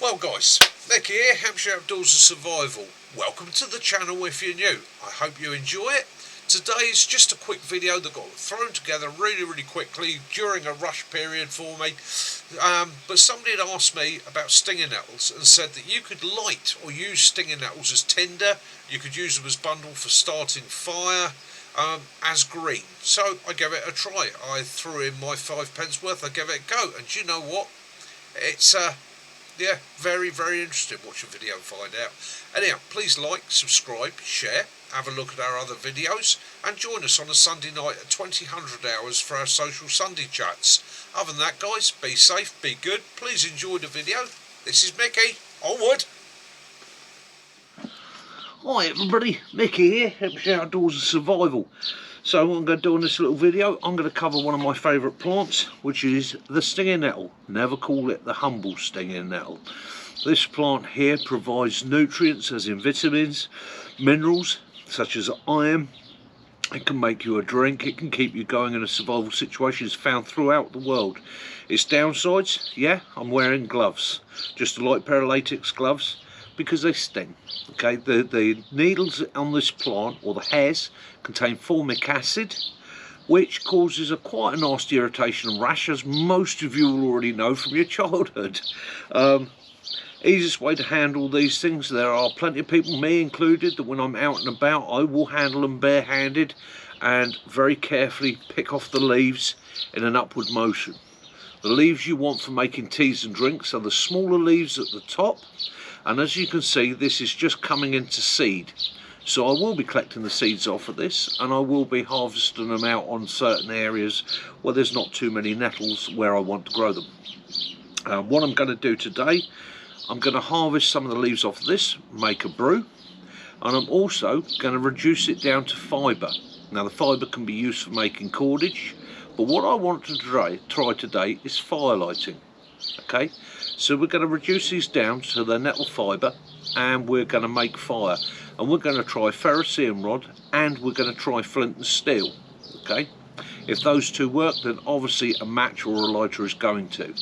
Well guys, Nick here, Hampshire Outdoors and Survival. Welcome to the channel if you're new. I hope you enjoy it. Today is just a quick video that got thrown together really quickly during a rush period for me. But somebody had asked me about stinging nettles and said that you could light or use stinging nettles as tinder. You could use them as bundle for starting fire, as green. So I gave it a try. I threw in my 5p worth, I gave it a go, and you know what? It's yeah, very interesting. Watch the video and find out. Anyhow, please like, subscribe, share, have a look at our other videos, and join us on a Sunday night at 2000 hours for our social Sunday chats. Other than that, guys, be safe, be good, please enjoy the video. This is Mickey, onward! Hi everybody, Mickey here, Hampshire Outdoors and Survival. So what I'm going to do in this little video, I'm going to cover one of my favourite plants, which is the stinging nettle. Never call it the humble stinging nettle. This plant here provides nutrients, as in vitamins, minerals, such as iron. It can make you a drink, it can keep you going in a survival situation. It's found throughout the world. Its downsides, yeah, I'm wearing gloves. Just a light pair of latex gloves, because they sting. Okay, the needles on this plant, or the hairs, contain formic acid, which causes quite a nasty irritation and rash, as most of you will already know from your childhood. Easiest way to handle these things, there are plenty of people, me included, that when I'm out and about I will handle them barehanded and very carefully pick off the leaves in an upward motion. The leaves you want for making teas and drinks are the smaller leaves at the top, and as you can see, this is just coming into seed. So I will be collecting the seeds off of this, and I will be harvesting them out on certain areas where there's not too many nettles where I want to grow them. What I'm going to do today, I'm going to harvest some of the leaves off this, make a brew, and I'm also going to reduce it down to fibre. Now the fibre can be used for making cordage, but what I want to try today is fire lighting. Okay, so we're going to reduce these down to the nettle fibre, and we're going to make fire. And we're going to try ferrocerium rod, and we're going to try flint and steel. Okay, if those two work, then obviously a match or a lighter is going to.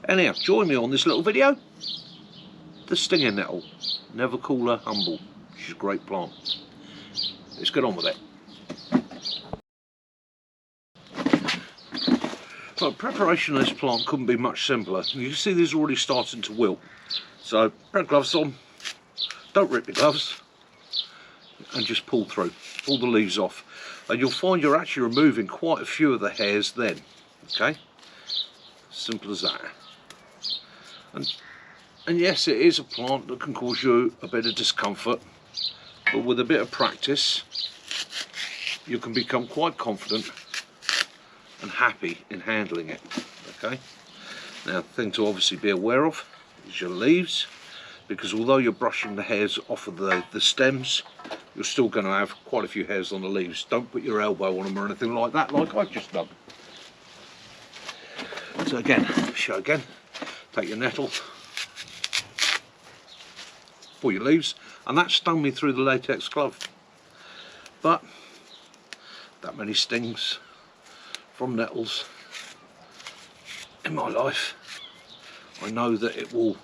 Anyhow, join me on this little video. The stinging nettle, never call her humble. She's a great plant. Let's get on with it. So preparation of this plant couldn't be much simpler. You can see these are already starting to wilt. So pair of gloves on, don't rip your gloves, and just pull through, pull the leaves off. And you'll find you're actually removing quite a few of the hairs then. Okay, simple as that. And yes, it is a plant that can cause you a bit of discomfort, but with a bit of practice you can become quite confident and happy in handling it. Okay, now the thing to obviously be aware of is your leaves, because although you're brushing the hairs off of the stems, you're still going to have quite a few hairs on the leaves. Don't put your elbow on them or anything like that, like I've just done. So again, show again, take your nettle, pull your leaves, and that stung me through the latex glove. But that many stings from nettles in my life, I know that it will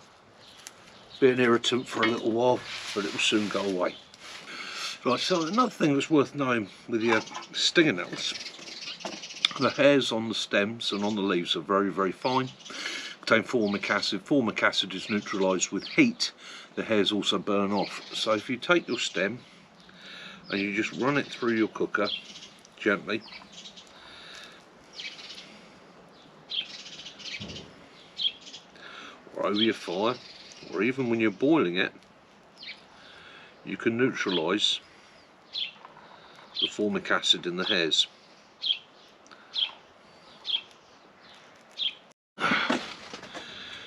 be an irritant for a little while, but it will soon go away. Right, so another thing that's worth knowing with your stinging nettles, the hairs on the stems and on the leaves are very fine, contain formic acid. Formic acid is neutralised with heat. The hairs also burn off. So if you take your stem and you just run it through your cooker gently, or over your fire, or even when you're boiling it, you can neutralise the formic acid in the hairs.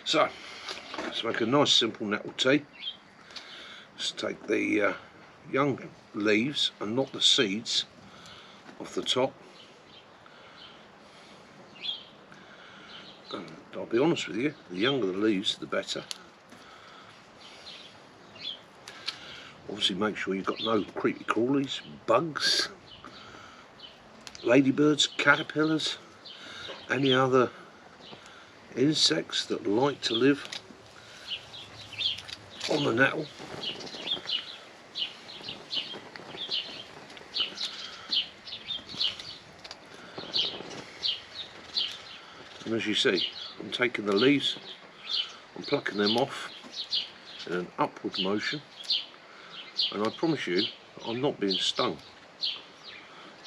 So let's make a nice simple nettle tea. Just take the young leaves and not the seeds off the top. And I'll be honest with you, the younger the leaves the better. Obviously make sure you've got no creepy crawlies, bugs, ladybirds, caterpillars, any other insects that like to live on the nettle. And as you see, I'm taking the leaves, I'm plucking them off in an upward motion, and I promise you I'm not being stung.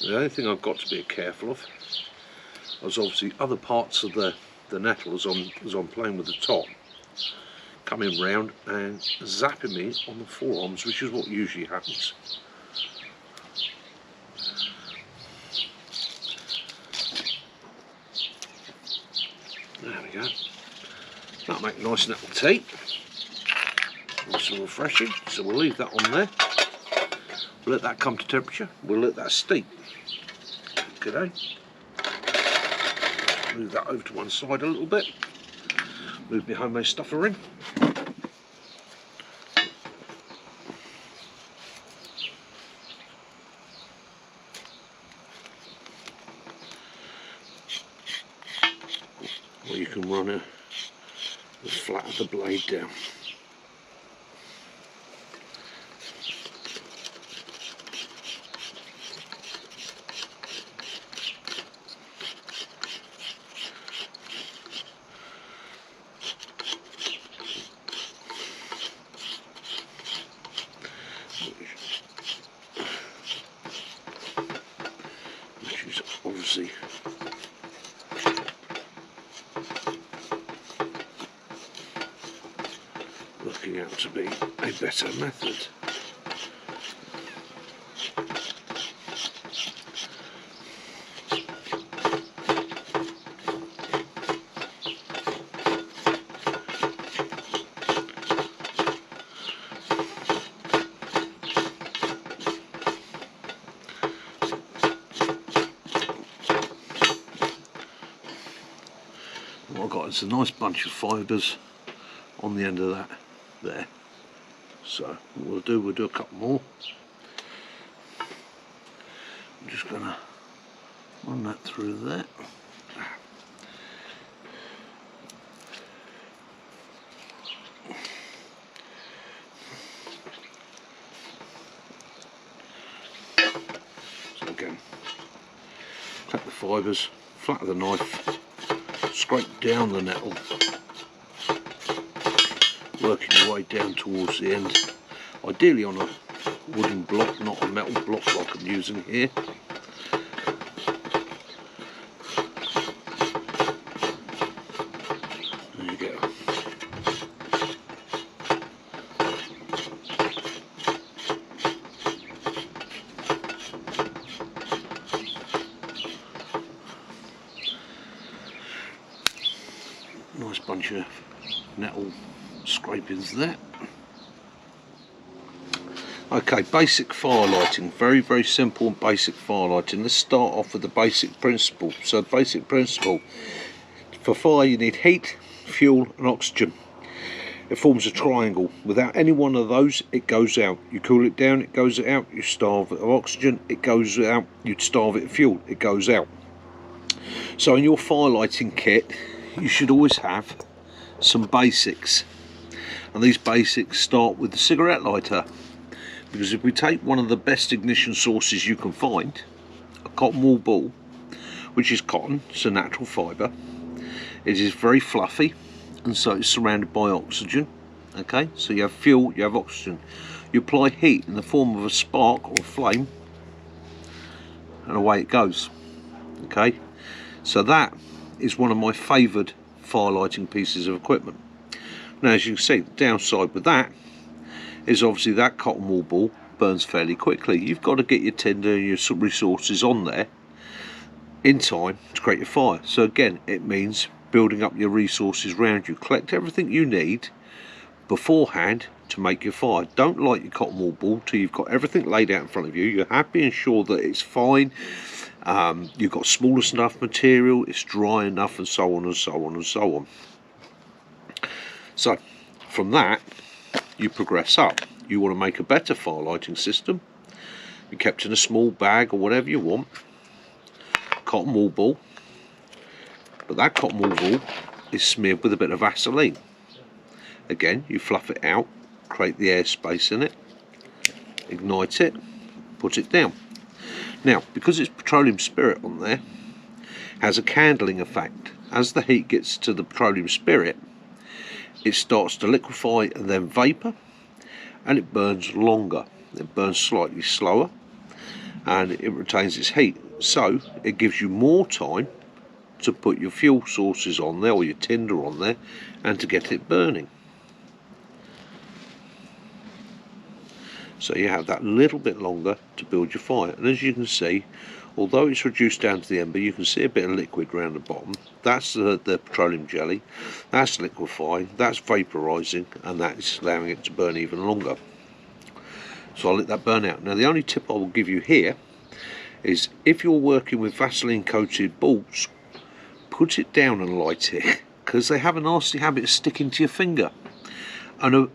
The only thing I've got to be careful of is obviously other parts of the nettle as I'm playing with the top coming round and zapping me on the forearms, which is what usually happens. There we go. That'll make a nice nettle tea. Nice and refreshing. So we'll leave that on there. We'll let that come to temperature. We'll let that steep. Okay. Move that over to one side a little bit. Move my homemade stuffer in. Or you can run the flat of the blade down. Which is obviously looking out to be a better method. What I've got is a nice bunch of fibres on the end of that there. So what we'll do a couple more. I'm just going to run that through there. So again, take the fibres, flat of the knife, scrape down the nettle, working your way down towards the end, ideally on a wooden block, not a metal block like I'm using here. There you go. Nice bunch of nettle scrapings there. Okay, basic fire lighting, very simple and basic fire lighting. Let's start off with the basic principle. So basic principle, for fire you need heat, fuel and oxygen. It forms a triangle. Without any one of those it goes out. You cool it down, it goes out. You starve it of oxygen, it goes out. You starve it of fuel, it goes out. So in your fire lighting kit you should always have some basics, and these basics start with the cigarette lighter, because if we take one of the best ignition sources you can find, a cotton wool ball, which is cotton, it's a natural fibre, it is very fluffy and so it's surrounded by oxygen. Okay, so you have fuel, you have oxygen, you apply heat in the form of a spark or a flame and away it goes. Okay, so that is one of my favoured fire lighting pieces of equipment. Now as you can see, the downside with that is obviously that cotton wool ball burns fairly quickly. You've got to get your tinder and your resources on there in time to create your fire. So again, it means building up your resources around you. Collect everything you need beforehand to make your fire. Don't light your cotton wool ball till you've got everything laid out in front of you. You're happy and sure that it's fine. You've got smallest enough material, it's dry enough, and so on and so on and so on. So from that you progress up. You want to make a better fire lighting system, be kept in a small bag or whatever you want. Cotton wool ball, but that cotton wool ball is smeared with a bit of Vaseline. Again, you fluff it out create the airspace in it, ignite it, put it down. Now, because it's petroleum spirit on there, has a candling effect. As the heat gets to the petroleum spirit, it starts to liquefy and then vapour, and it burns longer. It burns slightly slower, and it retains its heat. So it gives you more time to put your fuel sources on there, or your tinder on there, and to get it burning. So you have that little bit longer to build your fire. And as you can see, although it's reduced down to the ember, you can see a bit of liquid around the bottom. That's the petroleum jelly. That's liquefying, that's vaporising, and that's allowing it to burn even longer. So I'll let that burn out. Now, the only tip I will give you here is, if you're working with Vaseline coated balls, put it down and light it, because they have a nasty habit of sticking to your finger. And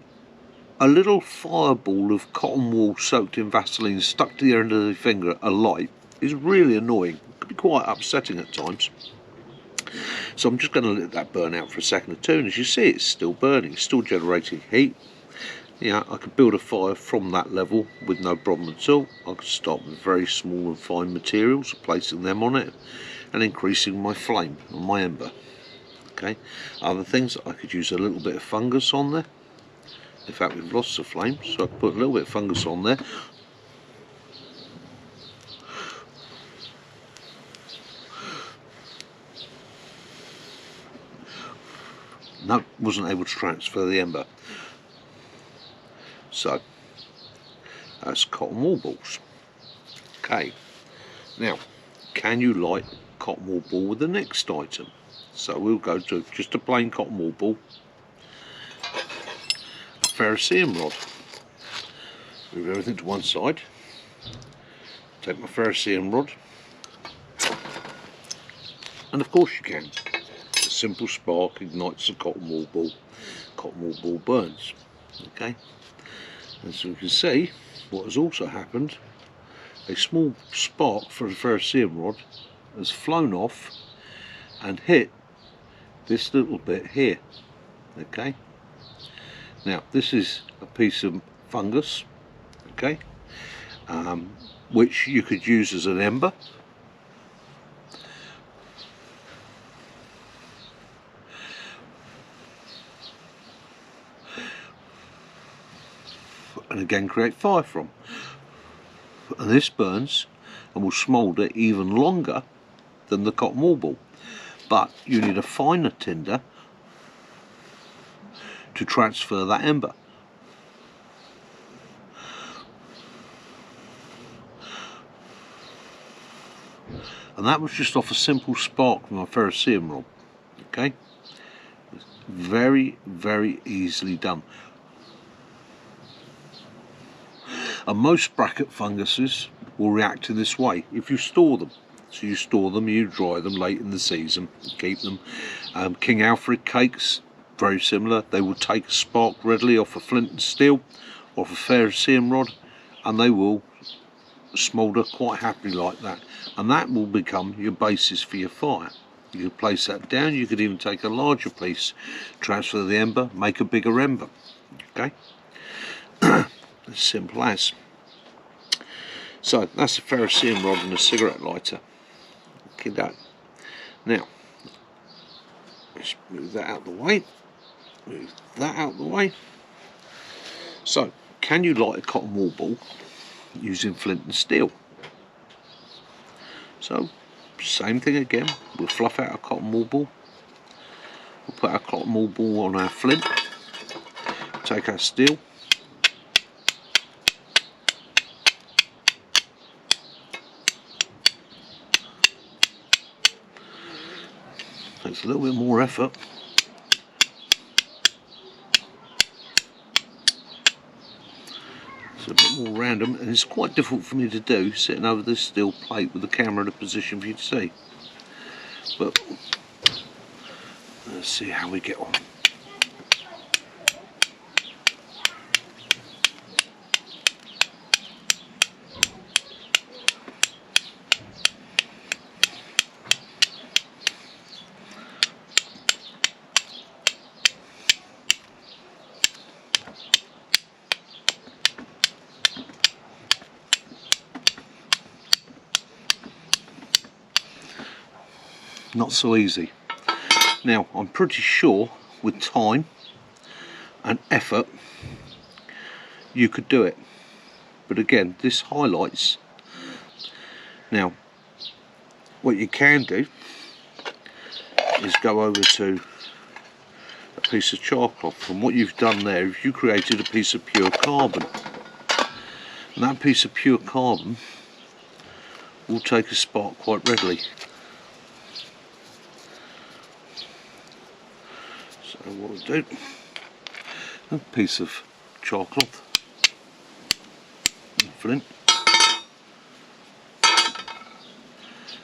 a little fireball of cotton wool soaked in Vaseline stuck to the end of the finger alight is really annoying. It can be quite upsetting at times. So I'm just going to let that burn out for a second or two, and as you see, it's still burning, it's still generating heat. Yeah, I could build a fire from that level with no problem at all. I could start with very small and fine materials, placing them on it, and increasing my flame on my ember. Okay, other things, I could use a little bit of fungus on there. In fact, we've lost the flame, so I can put a little bit of fungus on there. No, wasn't able to transfer the ember. So that's cotton wool balls. Okay, now, can you light cotton wool ball with the next item? So we'll go to just a plain cotton wool ball, a ferrocerium rod. Move everything to one side. Take my ferrocerium rod, and of course you can. A simple spark ignites the cotton wool ball. Cotton wool ball burns. Okay. As you can see, what has also happened, a small spark for the ferrocerium rod has flown off and hit this little bit here. Okay. Now this is a piece of fungus. Okay. Which you could use as an ember. And again create fire from. And this burns and will smoulder even longer than the cotton wool ball. But you need a finer tinder to transfer that ember. And that was just off a simple spark from my ferrocerium rod. Okay, it's very, very easily done. And most bracket funguses will react in this way if you store them. So you store them, you dry them late in the season, keep them. King Alfred cakes, very similar. They will take a spark readily off a flint and steel, off a ferrocerium rod, and they will smoulder quite happily like that. And that will become your basis for your fire. You could place that down, you could even take a larger piece, transfer the ember, make a bigger ember. Okay? As simple as. So that's a ferrocerium rod and a cigarette lighter. Okay, that. Now, let's move that out of the way. Move that out of the way. So, can you light a cotton wool ball using flint and steel? So, same thing again. We'll fluff out a cotton wool ball. We'll put our cotton wool ball on our flint. Take our steel. Takes a little bit more effort. It's a bit more random, and it's quite difficult for me to do sitting over this steel plate with the camera in a position for you to see. But let's see how we get on. not so easy. Now I'm pretty sure with time and effort you could do it, but again this highlights. Now what you can do is go over to a piece of char cloth, and what you've done there is you created a piece of pure carbon, and that piece of pure carbon will take a spark quite readily. So what we'll do, a piece of char cloth and flint,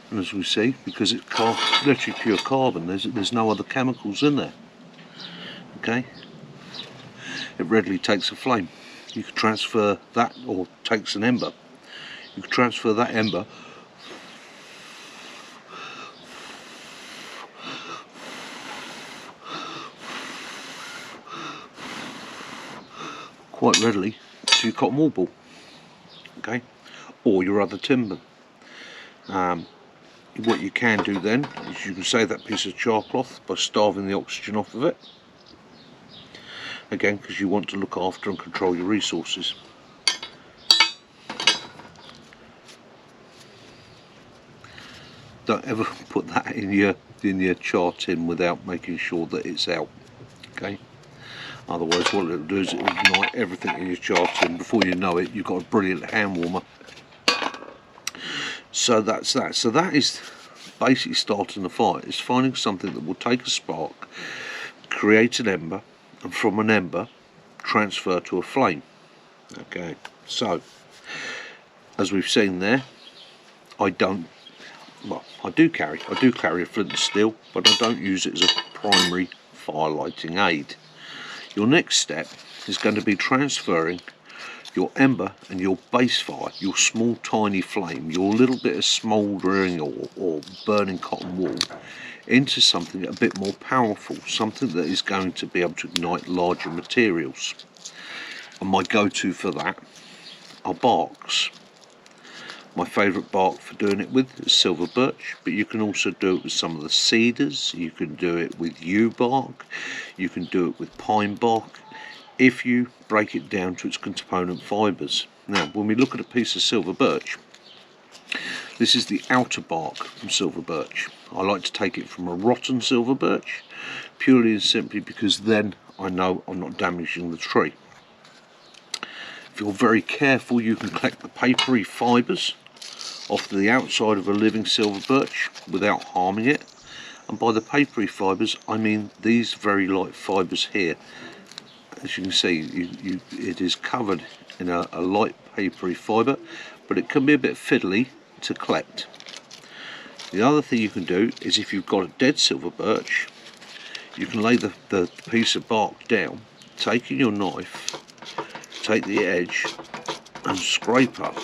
and as we see, because it's literally pure carbon, there's no other chemicals in there. Okay, it readily takes a flame. You could transfer that, or takes an ember. You could transfer that ember quite readily to your cotton wool ball, okay, or your other timber. What you can do then is you can save that piece of char cloth by starving the oxygen off of it, again because you want to look after and control your resources. Don't ever put that in your char tin without making sure that it's out, okay? Otherwise what it'll do is it'll ignite everything in your char tin. Before you know it, you've got a brilliant hand warmer. So that's that. So that is basically starting the fire. It's finding something that will take a spark, create an ember, and from an ember transfer to a flame. Okay, so as we've seen there, I do carry a flint and steel, but I don't use it as a primary fire lighting aid. Your next step is going to be transferring your ember and your base fire, your small tiny flame, your little bit of smouldering or burning cotton wool, into something a bit more powerful, something that is going to be able to ignite larger materials. And my go-to for that are barks. My favourite bark for doing it with is silver birch, but you can also do it with some of the cedars, you can do it with yew bark, you can do it with pine bark, if you break it down to its component fibres. Now when we look at a piece of silver birch, this is the outer bark from silver birch. I like to take it from a rotten silver birch, purely and simply because then I know I'm not damaging the tree. If you're very careful, you can collect the papery fibres off the outside of a living silver birch without harming it. And by the papery fibres I mean these very light fibres here. As you can see, it is covered in a light papery fibre, but it can be a bit fiddly to collect. The other thing you can do is, if you've got a dead silver birch, you can lay the piece of bark down, taking your knife, take the edge and scrape up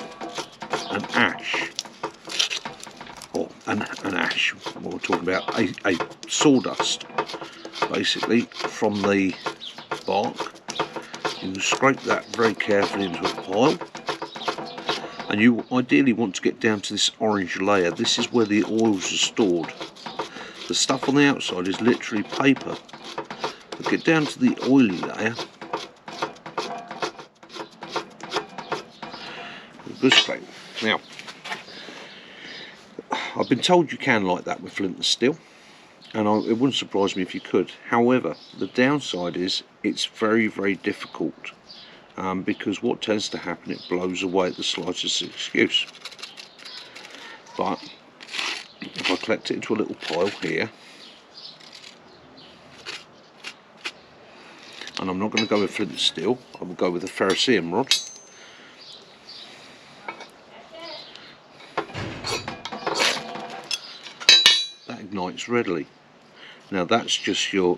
an ash, or an ash, what we're talking about, a sawdust basically from the bark. You can scrape that very carefully into a pile, and you ideally want to get down to this orange layer. This is where the oils are stored. The stuff on the outside is literally paper, but get down to the oily layer. Good scrape. Now I've been told you can light that with flint and steel, and it wouldn't surprise me if you could. However, the downside is it's very, very difficult, because what tends to happen, it blows away at the slightest excuse. But if I collect it into a little pile here, and I'm not going to go with flint and steel, I will go with a ferrocerium rod. That ignites readily. Now that's just your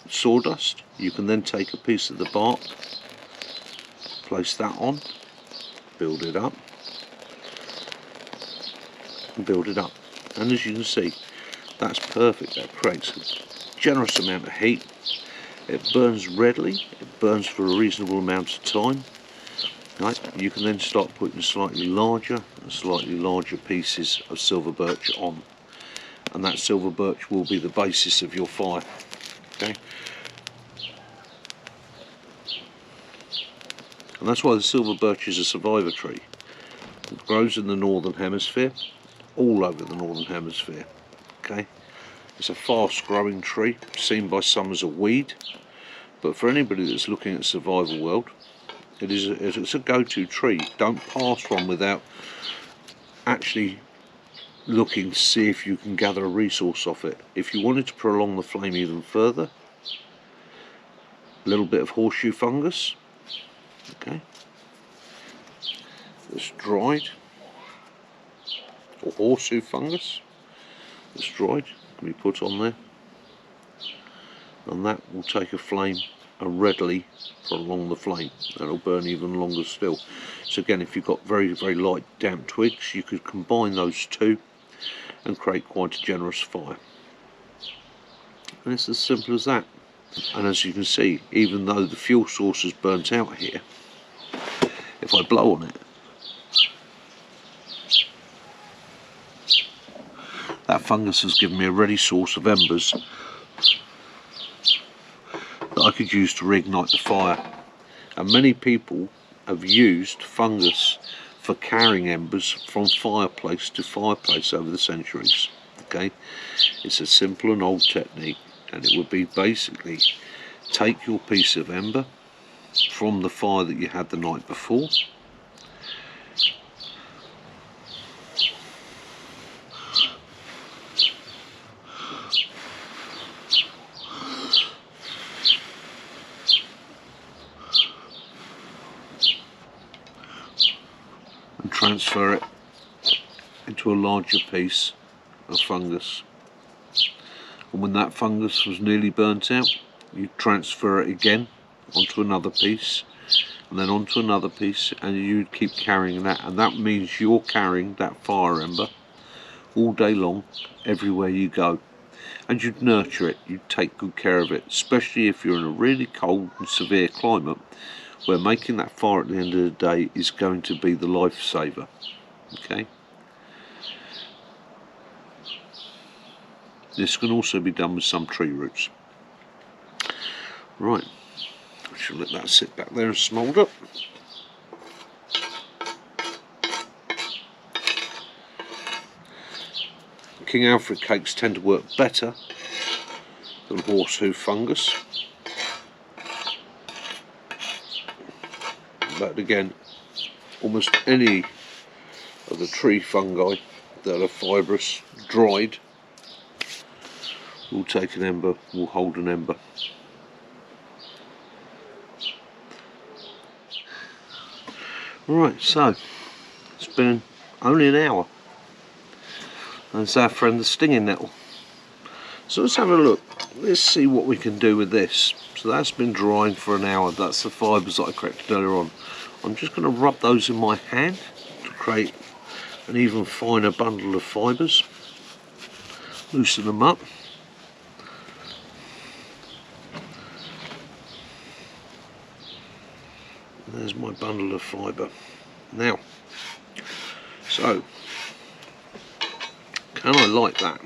sawdust. You can then take a piece of the bark, place that on, build it up, and build it up. And as you can see, that's perfect. That creates a generous amount of heat. It burns readily, it burns for a reasonable amount of time. Right? You can then start putting slightly larger and slightly larger pieces of silver birch on. and that silver birch will be the basis of your fire. Okay, and that's why the silver birch is a survivor tree. It grows in the northern hemisphere, all over the northern hemisphere. Okay, it's a fast growing tree, seen by some as a weed, but for anybody that's looking at survival world, it's a go-to tree. Don't pass one without actually looking to see if you can gather a resource off it. If you wanted to prolong the flame even further, a little bit of horseshoe fungus, okay, that's dried, or horseshoe fungus that's dried, can be put on there, and that will take a flame and readily prolong the flame. That'll burn even longer still. So again, if you've got very, very light damp twigs, you could combine those two and create quite a generous fire. And it's as simple as that. And as you can see, even though the fuel source is burnt out here, if I blow on it, that fungus has given me a ready source of embers that I could use to reignite the fire. And many people have used fungus for carrying embers from fireplace to fireplace over the centuries. Okay, it's a simple and old technique, and it would be basically take your piece of ember from the fire that you had the night before, transfer it into a larger piece of fungus, and when that fungus was nearly burnt out, you transfer it again onto another piece, and then onto another piece, and you'd keep carrying that, and that means you're carrying that fire ember all day long everywhere you go. And you'd nurture it, you'd take good care of it, especially if you're in a really cold and severe climate, where making that fire at the end of the day is going to be the lifesaver. Okay, this can also be done with some tree roots. Right, I shall let that sit back there and smoulder. King Alfred cakes tend to work better than horseshoe fungus, but again, almost any of the tree fungi that are fibrous, dried, will take an ember, will hold an ember. Right, so it's been only an hour, and it's our friend the stinging nettle. So let's have a look. Let's see what we can do with this. So that's been drying for an hour. That's the fibres that I collected earlier on. I'm just going to rub those in my hand to create an even finer bundle of fibres. Loosen them up. There's my bundle of fibre. Now, so can I light that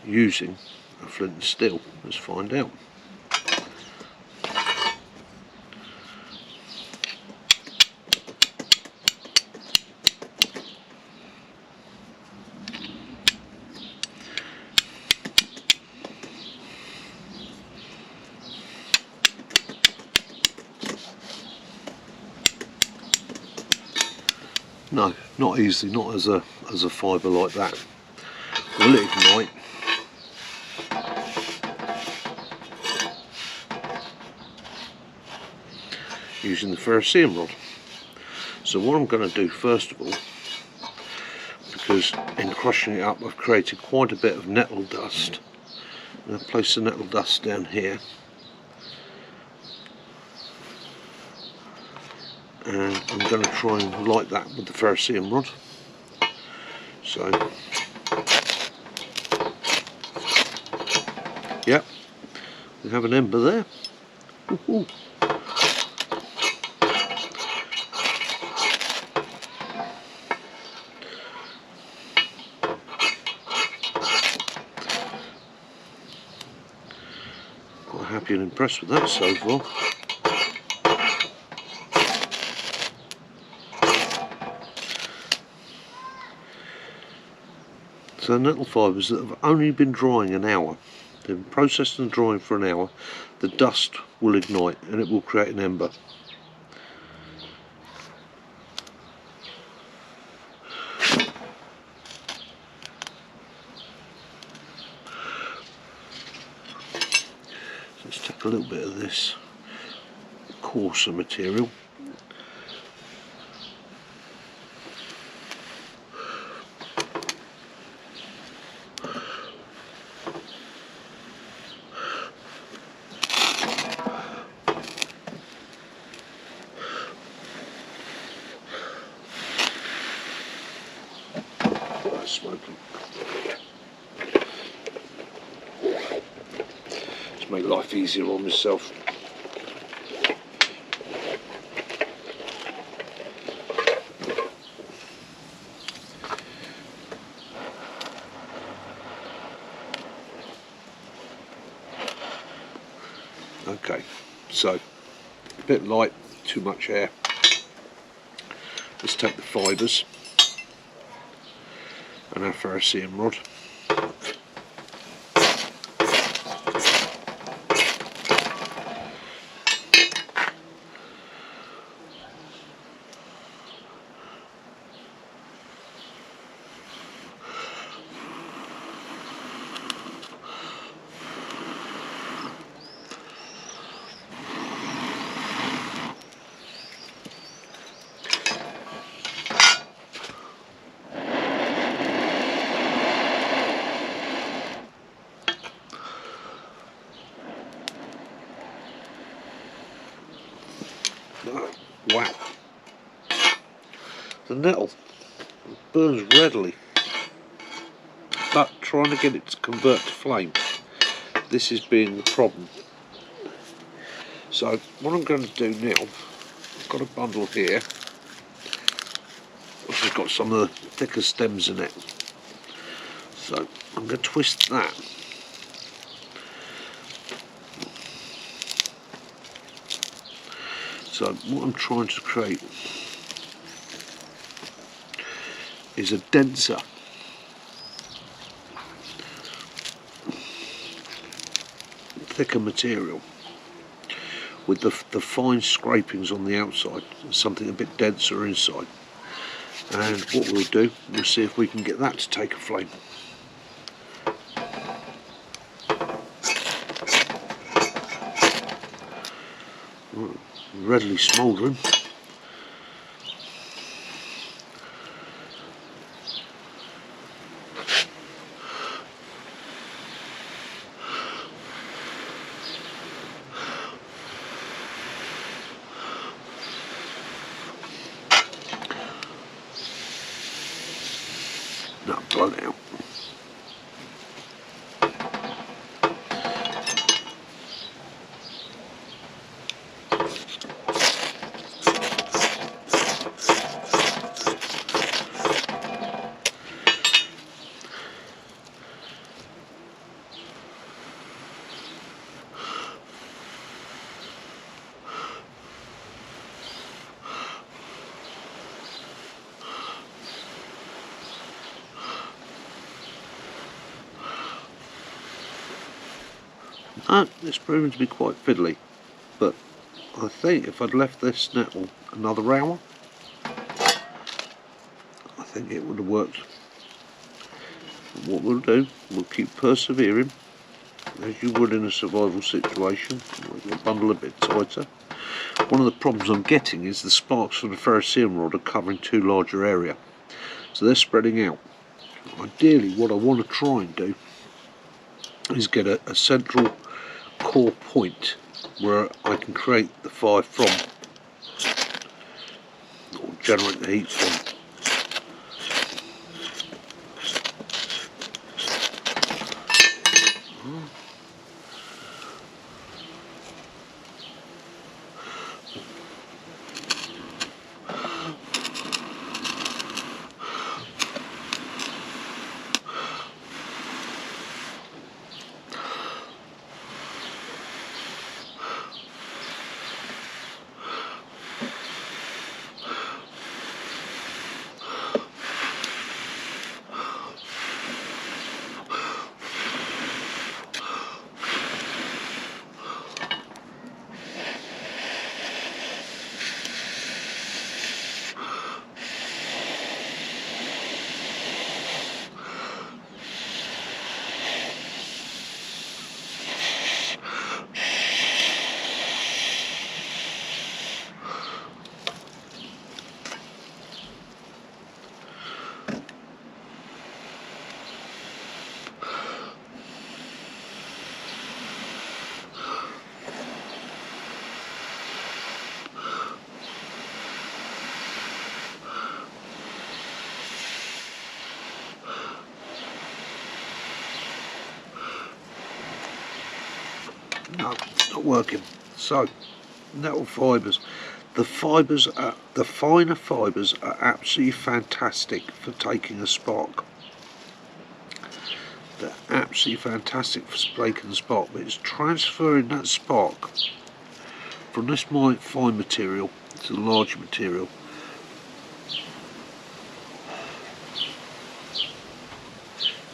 using a flint and steel? Let's find out. No, not easily, not as a fibre like that. Will it ignite? Using the ferrocerium rod. So what I'm going to do first of all, because in crushing it up I've created quite a bit of nettle dust, I'm going to place the nettle dust down here, and I'm going to try and light that with the ferrocerium rod. So, yep, we have an ember there. Woohoo. Feeling impressed with that so far. So nettle fibres that have only been drying an hour, they've been processed and drying for an hour, the dust will ignite and it will create an ember. So let's take a little bit of this coarser material. Smoking. Just make life easier on myself. Okay, so a bit light, too much air. Let's take the fibres and our ferrocerium rod. Wow. The nettle burns readily, but trying to get it to convert to flame, this is being the problem. So what I'm going to do now, I've got a bundle here which has got some of the thicker stems in it. So I'm going to twist that. So what I'm trying to create is a denser, thicker material with the fine scrapings on the outside, something a bit denser inside. And what we'll do, we'll see if we can get that to take a flame. Readily smouldering. No, blow it out. It's proven to be quite fiddly, but I think if I'd left this nettle another hour, I think it would have worked. What we'll do, we'll keep persevering, as you would in a survival situation. We'll bundle a bit tighter. One of the problems I'm getting is the sparks from the ferrocerium rod are covering too larger area, so they're spreading out. Ideally, what I want to try and do is get a central core point where I can create the fire from, or generate the heat from. No, it's not working. So, nettle fibres. The finer fibres are absolutely fantastic for taking a spark. They're absolutely fantastic for taking a spark, but it's transferring that spark from this fine material to the larger material.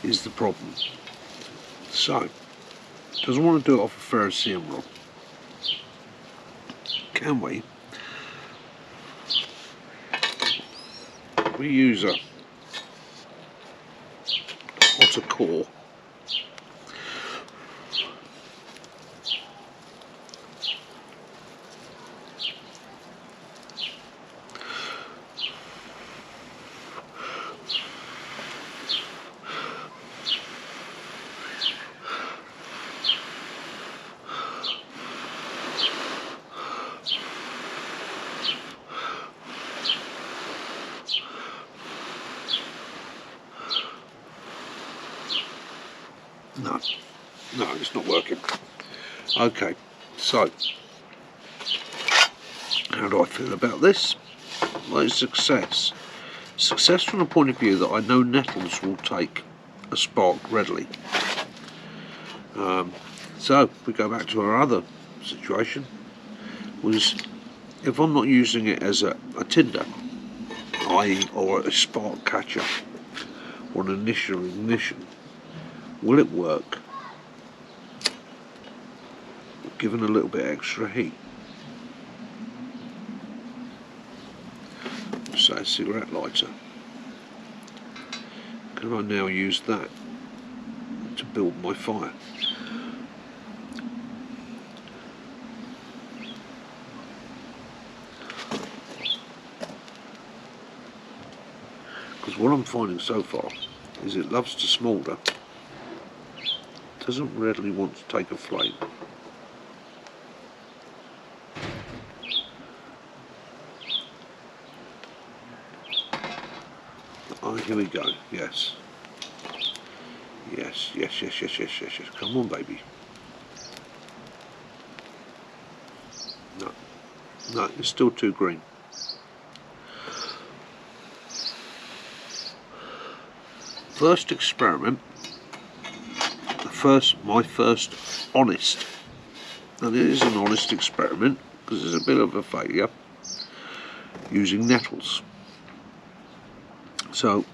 Is the problem. So, doesn't want to do it off a ferrocerium rod. Can we? We use a hotter core. No, it's not working. Okay, so how do I feel about this? Well, it's success. Success from the point of view that I know nettles will take a spark readily. So if we go back to our other situation, was if I'm not using it as a tinder, i.e. or a spark catcher or an initial ignition, will it work given a little bit extra heat? Say a cigarette lighter. Can I now use that to build my fire? Because what I'm finding so far is it loves to smoulder, doesn't readily want to take a flame. Oh, here we go. Yes. Yes. Come on, baby. No, it's still too green. First experiment, my first honest, and it is an honest experiment because it's a bit of a failure, using nettles. So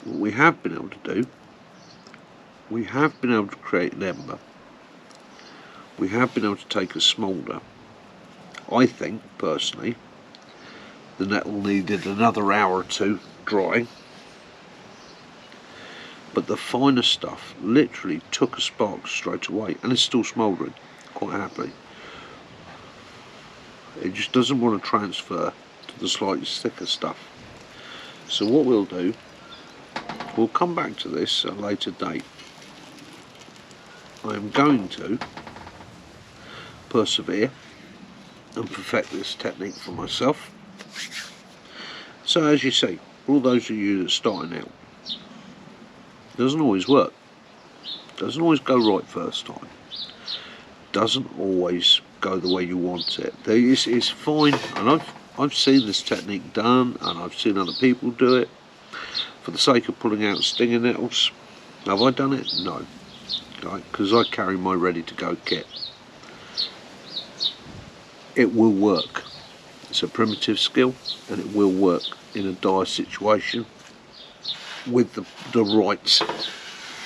what we have been able to do, we have been able to create an ember, we have been able to take a smoulder. I think personally the nettle needed another hour or two drying, but the finer stuff literally took a spark straight away, and it's still smouldering quite happily. It just doesn't want to transfer to the slightly thicker stuff. So what we'll do, we'll come back to this at a later date. I am going to persevere and perfect this technique for myself. So as you see, for all those of you that are starting out, it doesn't always work, doesn't always go right first time, doesn't always go the way you want it. It's fine, and I've seen this technique done, and I've seen other people do it for the sake of pulling out stinging nettles. Have I done it? No, because I carry my ready to go kit. It will work. It's a primitive skill, and it will work in a dire situation with the right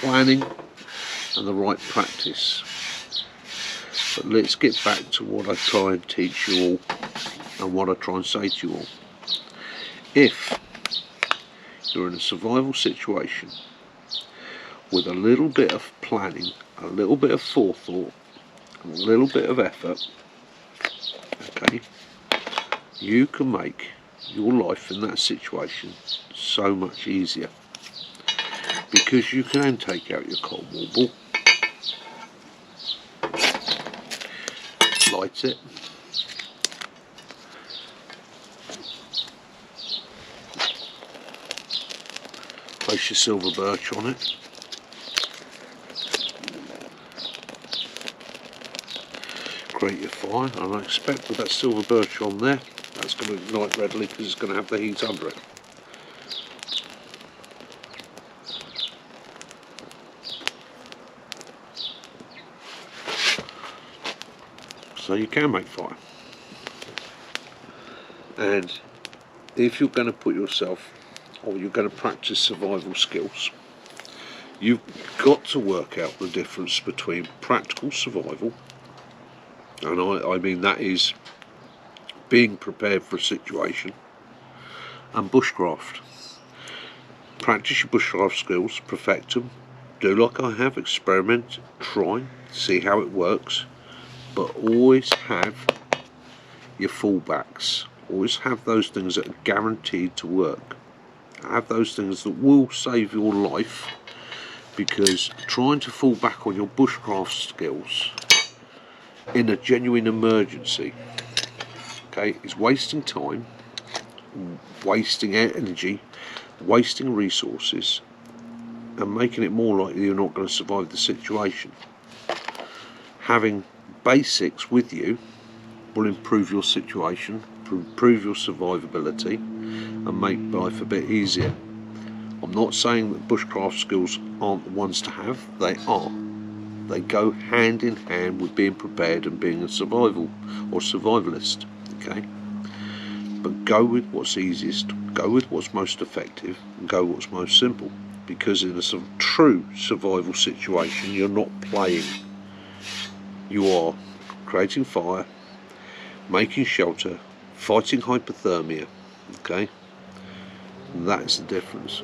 planning and the right practice. But let's get back to what I try and teach you all, and what I try and say to you all. If you're in a survival situation with a little bit of planning, a little bit of forethought, and a little bit of effort, okay, you can make your life in that situation so much easier, because you can take out your cold warble, light it, place your silver birch on it, create your fire, and I expect with that silver birch on there, that's going to ignite readily because it's going to have the heat under it. So you can make fire. And if you're going to put yourself, or you're going to practice survival skills, you've got to work out the difference between practical survival, and I mean that is being prepared for a situation, and bushcraft. Practice your bushcraft skills, perfect them, do like I have, experiment, try, see how it works, but always have your fallbacks. Always have those things that are guaranteed to work. Have those things that will save your life, because trying to fall back on your bushcraft skills in a genuine emergency, okay, is wasting time, wasting energy, wasting resources, and making it more likely you're not going to survive the situation. Having basics with you will improve your situation, improve your survivability, and make life a bit easier. I'm not saying that bushcraft skills aren't the ones to have. They are. They go hand in hand with being prepared and being a survival or survivalist. Okay, but go with what's easiest, go with what's most effective, and go what's most simple. Because in a sort of true survival situation, you're not playing. You are creating fire, making shelter, fighting hypothermia. Okay, and that's the difference.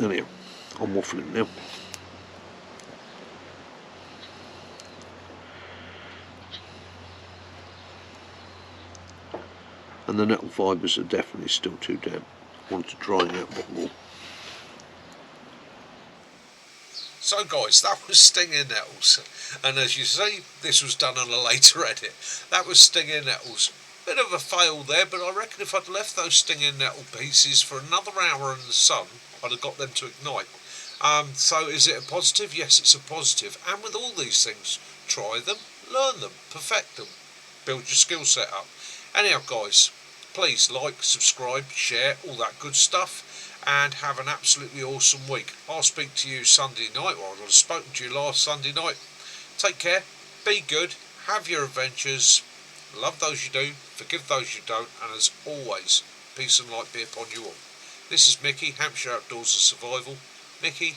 Anyhow, I'm waffling now. And the nettle fibres are definitely still too damp. I want to dry out a bit more. So guys, that was stinging nettles, and as you see, this was done on a later edit. That was stinging nettles. Bit of a fail there, but I reckon if I'd left those stinging nettle pieces for another hour in the sun, I'd have got them to ignite. So is it a positive? Yes, it's a positive. And with all these things, try them, learn them, perfect them, build your skill set up. Anyhow guys, please like, subscribe, share, all that good stuff, and have an absolutely awesome week. I'll speak to you Sunday night, or I'll have spoken to you last Sunday night. Take care, be good, have your adventures, love those you do, forgive those you don't, and as always, peace and light be upon you all. This is Mickey, Hampshire Outdoors and Survival. Mickey